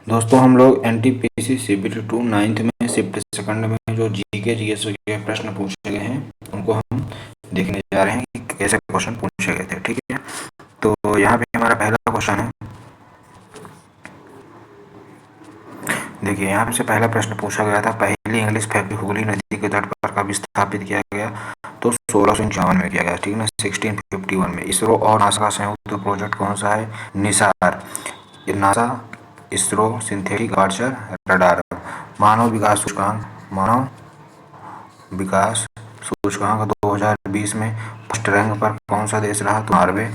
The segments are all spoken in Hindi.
दोस्तों हम लोग एनटीपीसी सीबीटी 2 नाइन्थ में शिफ्ट सेकंड में जो जीके जीएस के प्रश्न पूछे गए हैं उनको हम देखने जा रहे हैं कि कैसे क्वेश्चन पूछे गए थे। ठीक है, तो यहाँ पे हमारा पहला क्वेश्चन है। देखिए, यहाँ से पहला प्रश्न पूछा गया था, पहली इंग्लिश फैक्ट्री हुगली नदी के तट पर कब स्थापित किया गया? तो 1651 में किया गया। ठीक है ना, 1651 में। इसरो और नासा का संयुक्त प्रोजेक्ट कौन सा है? NISAR. NASA ISRO synthetic aperture radar. मानव विकास सूचकांक 2020 में फर्स्ट रैंक पर कौन सा देश रहा? तो नॉर्वे।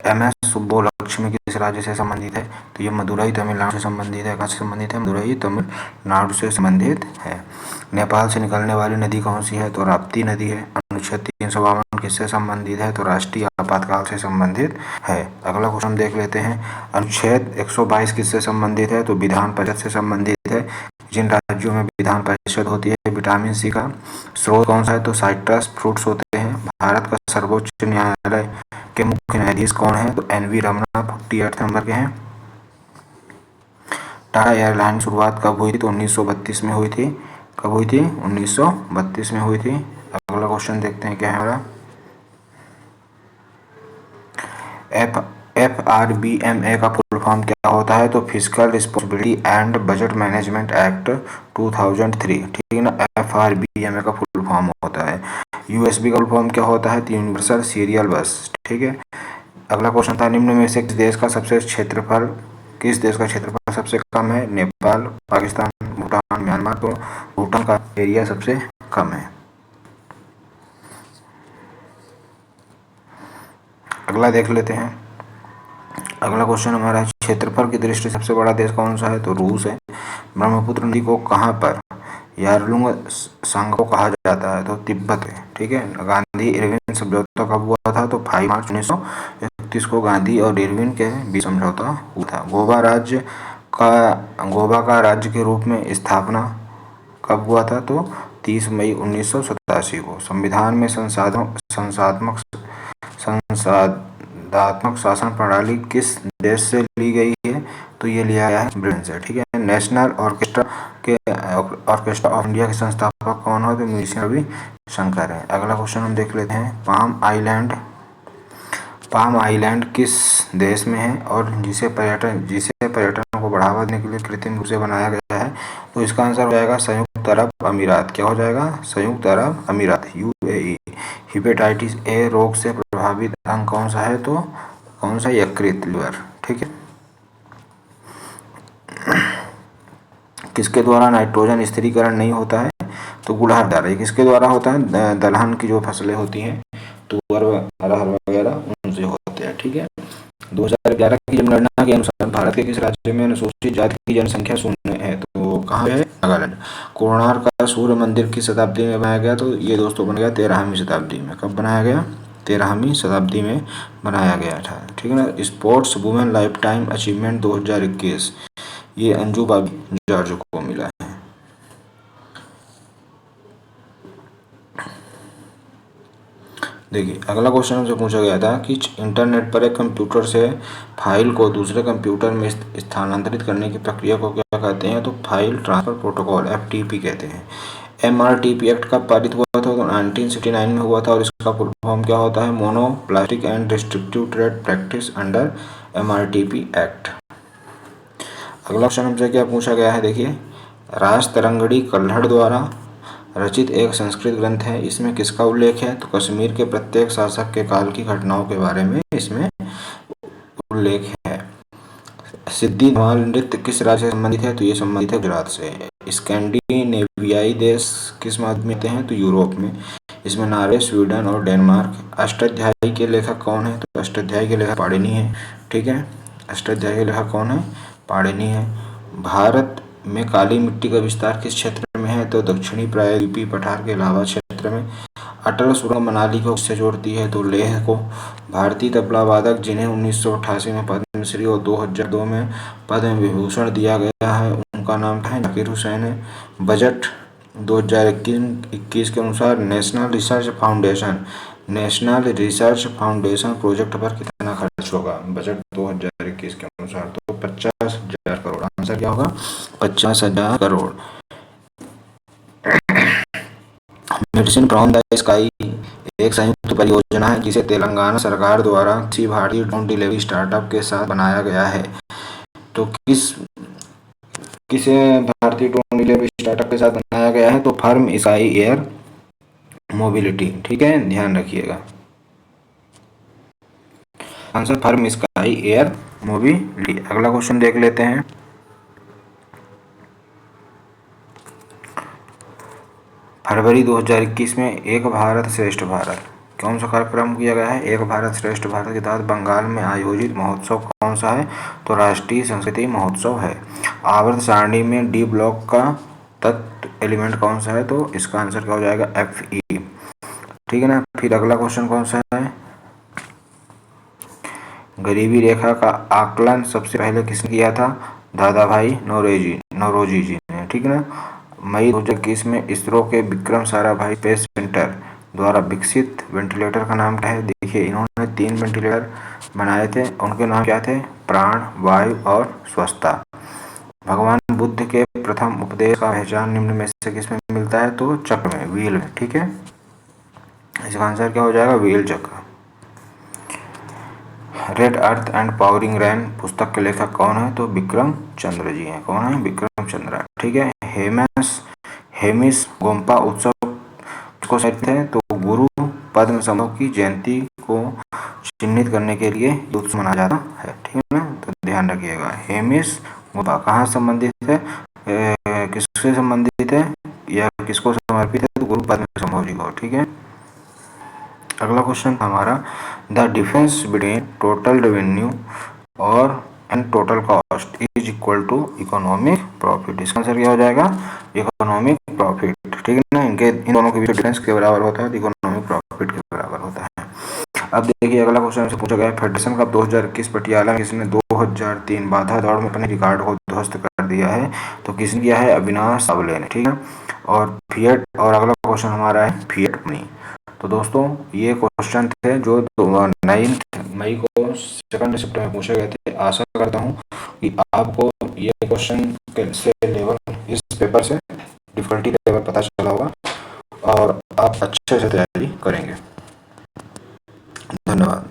एमएस सुब्बुलक्ष्मी किस राज्य से संबंधित है? तो ये मदुरई तमिलनाडु से संबंधित है। कहाँ से संबंधित है? मदुरई तमिलनाडु से संबंधित है। नेपाल से निकलने वाली नदी कौन सी है? तो राप्ती नदी है। अनुच्छेद 352 किससे संबंधित है? तो राष्ट्रीय आपातकाल से संबंधित है। अगला क्वेश्चन हम देख लेते हैं। अनुच्छेद 122 किससे संबंधित है? तो विधान परिषद से संबंधित है। जिन राज्यों में विधान परिषद होती है विटामिन सी का स्रोत कौन सा है? तो साइट्रस फ्रूट्स होते हैं। भारत का सर्वोच्च न्यायालय के मुख्य न्यायाधीश कौन है? तो एनवी रमना 48 नंबर के हैं। टाटा एयरलाइन की शुरुआत कब हुई थी? तो 1932 में हुई थी। कब हुई थी? 1932 में हुई थी। अगला क्वेश्चन देखते हैं क्या है हमारा। FRBMA का फुल फॉर्म क्या होता है? तो physical responsibility and budget management act 2003। ठीक है ना, FRBMA का फुल फॉर्म होता है। USB का फुल फॉर्म क्या होता है? तो यूनिवर्सल सीरियल बस। ठीक है। अगला क्वेश्चन था, निम्न में से किस देश का क्षेत्रफल सबसे कम है? नेपाल, पाकिस्तान, भूटान, म्यांमार। तो भूटान का एरिया सबसे कम है। अगला देख लेते हैं। अगला क्वेश्चन हमारा, क्षेत्रफल की दृष्टि से सबसे बड़ा देश कौन सा है? तो रूस है। ब्रह्मपुत्र नदी को कहाँ पर यारलुंग सांगो कहा जाता है? तो तिब्बत है। ठीक है। गांधी इरविन समझौता कब हुआ था? तो 5 मार्च 1931 को गांधी और इरविन के बीच समझौता हुआ था। गोवा का राज्य के रूप में स्थापना कब हुआ था? तो 30 मई 1987 को। संविधान में संसदात्मक शासन प्रणाली किस देश से ली गई है? तो ये लिया गया है ब्रिटेन से। ठीक है। नेशनल ऑर्केस्ट्रा ऑफ इंडिया के संस्थापक कौन है? तो म्यूजिशियन रवि शंकर है। अगला क्वेश्चन हम देख लेते हैं। पाम आइलैंड किस देश में है और जिसे पर्यटन को बढ़ावा देने के लिए कृत्रिम रूप से बनाया गया है? तो इसका आंसर हो जाएगा संयुक्त अरब अमीरात। क्या हो जाएगा? संयुक्त अरब अमीरात, UAE। हेपेटाइटिस ए रोग से प्रभावित अंग कौन सा है? तो कौन सा? यकृत, लिवर। ठीक है। किसके द्वारा नाइट्रोजन स्थिरीकरण नहीं होता है? तो गुड़हल द्वारा। ये किसके द्वारा होता है? दलहन की जो फसलें होती हैं, तुअर, अरहर वगैरह, उनसे होते हैं। ठीक है। 2011 की जनगणना के अनुसार भारत के किस राज्य में अनुसूचित जाति की जनसंख्या शून्य है? तो कहाँ है? नागालैंड। कोणार्क का सूर्य मंदिर किस शताब्दी में बनाया गया? तो ये दोस्तों बन गया 13वीं शताब्दी में। कब बनाया गया? 13वीं शताब्दी में बनाया गया था। ठीक है ना। Sports women life time achievement 2021 ये अंजू बाबी जॉर्ज को मिला है। देखिए, अगला क्वेश्चन हमसे पूछा गया था कि इंटरनेट पर एक कंप्यूटर से फाइल को दूसरे कंप्यूटर में स्थानांतरित करने की प्रक्रिया को क्या कहते हैं? तो फाइल ट्रांसफर प्रोटोकॉल, FTP कहते हैं। MRTP एक्ट कब पारित हुआ था? तो 1969 में हुआ था। और इसका फुल फॉर्म क्या होता है? Monopolistic and restrictive trade practice under MRTP act. अगला क्वेश्चन हमसे क्या पूछा गया है? देखिए, राजतरंगड़ी कल्हड़ द्वारा रचित एक संस्कृत ग्रंथ है, इसमें किसका उल्लेख है? तो कश्मीर के प्रत्येक शासक के काल की घटनाओं के बारे में इसमें उल्लेख है। सिद्धि धमाल नृत्य किस राज्य से संबंधित है? तो ये संबंधित है गुजरात से। स्कैंडिनेवियाई देश किस मध्य में आते हैं? तो यूरोप में। इसमें नॉर्वे, स्वीडन और डेनमार्क। अष्टाध्यायी के लेखक कौन है? तो अष्टाध्यायी के लेखक पाणिनि है। ठीक है। अष्टाध्यायी के लेखक कौन है? पाणिनि है। भारत में काली मिट्टी का विस्तार किस क्षेत्र में है? तो दक्षिणी प्रायद्वीपीय पठार के अलावा क्षेत्र में। अटल सुरंग मनाली को किससे जोड़ती है? तो लेह को। भारतीय तबला वादक जिन्हें 1988 में पद्मश्री और 2002 में पद्म विभूषण दिया गया है, उनका नाम क्या है? जाकिर हुसैन है। बजट 2021 के अनुसार नेशनल रिसर्च फाउंडेशन प्रोजेक्ट पर कितना खर्च होगा? बजट 2021 के अनुसार अनुसार, तो 50,000 करोड़। आंसर क्या होगा? 50,000 crore. Medicine from the sky एक संयुक्त परियोजना है जिसे तेलंगाना सरकार द्वारा किसी भारतीय ड्रोन डिलीवरी स्टार्टअप के साथ बनाया गया है। तो किसे भारतीय ड्रोन डिलीवरी स्टार्टअप के साथ बनाया गया है? तो फर्म स्काई एयर मोबिलिटी। ठीक है, ध्यान रखिएगा। Answer firm sky air mobility. अगला क्वेश्चन देख लेते हैं। फरवरी 2021 में एक भारत श्रेष्ठ भारत कौन सा कार्यक्रम किया गया है? एक भारत श्रेष्ठ भारत के तहत बंगाल में आयोजित महोत्सव कौन सा है? तो राष्ट्रीय संस्कृति महोत्सव है। आवर्त सारणी में डी ब्लॉक का तत्व एलिमेंट कौन सा है? तो इसका आंसर क्या हो जाएगा? Fe। ठीक है ना। फिर अगला क्वेश्चन कौन सा है? गरीबी रेखा का आकलन सबसे पहले किसने किया था? दादा भाई नौरोजी जी ने। ठीक है ना। मई 2021 में इसरो के विक्रम साराभाई स्पेस सेंटर द्वारा विकसित वेंटिलेटर का नाम क्या है? देखिए, इन्होंने 3 वेंटिलेटर बनाए थे। उनके नाम क्या थे? प्राण, वायु और स्वच्छता। भगवान बुद्ध के प्रथम उपदेश का पहचान निम्न में से किसमें मिलता है? तो चक्र में, व्हील में। ठीक है, इसका आंसर क्या हो जाएगा? व्हील चक्र। रेड अर्थ एंड पावरिंग रैन पुस्तक के लेखक कौन है? तो विक्रम चंद्र जी हैं। कौन है? विक्रम चंद्र। ठीक है। हेमिस गोम्पा उत्सव को कहते हैं? तो गुरु पद्म संभव की जयंती को चिन्हित करने के लिए उत्सव मनाया जाता है। ठीक है ना, तो ध्यान रखिएगा। हेमिस गोम्पा कहाँ संबंधित है? किससे संबंधित है या किसको समर्पित है? तो गुरु पद्म संभव जी को। ठीक है। अगला क्वेश्चन था हमारा, the difference between total revenue और and total cost is equal to economic profit. इसका आंसर क्या हो जाएगा? Economic profit. ठीक है ना। इन दोनों के बीच डिफरेंस के बराबर होता है, इकोनॉमिक प्रॉफिट के बराबर होता है। अब देखिए, अगला क्वेश्चन से पूछा गया, फेडरेशन कप 2021 पटियाला में किसने 2003 बाधा दौड़ में अपने रिकॉर्ड को ध्वस्त कर दिया है? तो किसने किया है? अविनाश सावले ने। ठीक है। और फिएट, और अगला क्वेश्चन हमारा है फिएट मनी। तो दोस्तों, ये क्वेश्चन थे जो 9 मई को 2 शिफ्ट में पूछे गए थे। आशा करता हूँ कि आपको ये क्वेश्चन से लेवल, इस पेपर से डिफिकल्टी लेवल पता चला होगा और आप अच्छे से तैयारी करेंगे। धन्यवाद।